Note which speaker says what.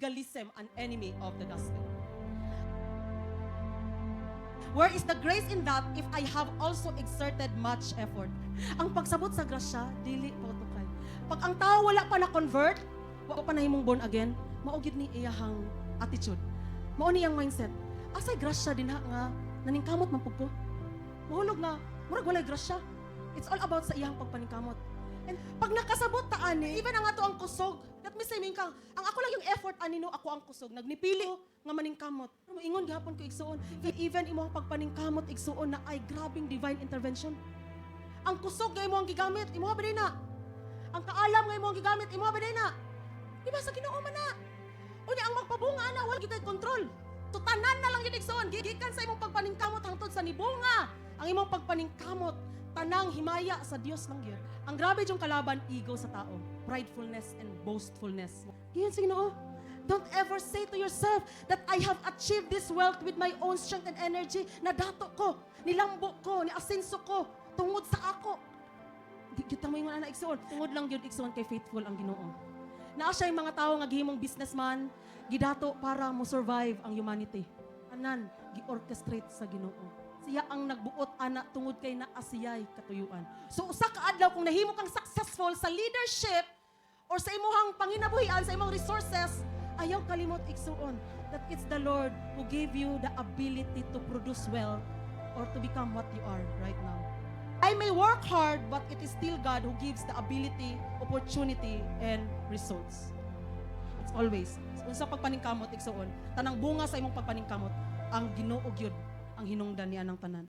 Speaker 1: legalism an enemy of the gospel. Where is the grace in that if I have also exerted much effort? Ang pagsabot sa grasya, dili pa ito kay. Pag ang tao wala pa na-convert, wala pa na himong born again, maugid ni iyahang attitude. Mao ni iyang mindset. Asay grasya din ha nga, naningkamot man pugko. Mahulog nga, murag walay grasya. It's all about sa iyang pagpaningkamot. And pag nakasabot ta ani, even ang ato ang kusog, that means I mean kang, ang ako lang yung effort ani no, ako ang kusog. Nagnipili ko nga maningkamot. Ingon gihapon ko igsuon. Even imo ang pagpaningkamot igsuon na ay grabing divine intervention. Ang kusog nga imo ang gigamit, imo ba na? Ang kaalam nga imo ang gigamit, imo ba na? Di ba sa Ginoo man na? Unya ang magpabunga na wala kita kontrol. Tutanan na lang yun igsuon. Gikan sa imong pagpaningkamot hangtod sa nibunga. Ang imong pagpaningkamot tanang himaya sa Dios lang gyud. Ang grabe yung kalaban ego sa tao, pridefulness and boastfulness. Giyan sa Ginoo. Don't ever say to yourself that I have achieved this wealth with my own strength and energy. Nadato ko, nilambo ko, niasenso ko, tungod sa ako. Kita mo yung anak igsoon. Tungod lang yun igsoon kay faithful ang Ginoo. Naa siya yung mga tao nga gihimong businessman, gidato para mo survive ang humanity. Anan, gi-orchestrate sa Ginoo. Siya ang nagbuot ana tungod kay naasiyay katuyuan. So usa ka adlaw kung nahimo kang successful sa leadership or sa imong panginabuhian, sa imong resources, ayaw kalimot igsuon that it's the Lord who gave you the ability to produce wealth or to become what you are right now. I may work hard, but it is still God who gives the ability, opportunity, and results. It's always. Sa pagpaningkamot igsuon, tanang bunga sa imong pagpaningkamot, ang Ginoo gyud ang hinungdan niya ng tanan.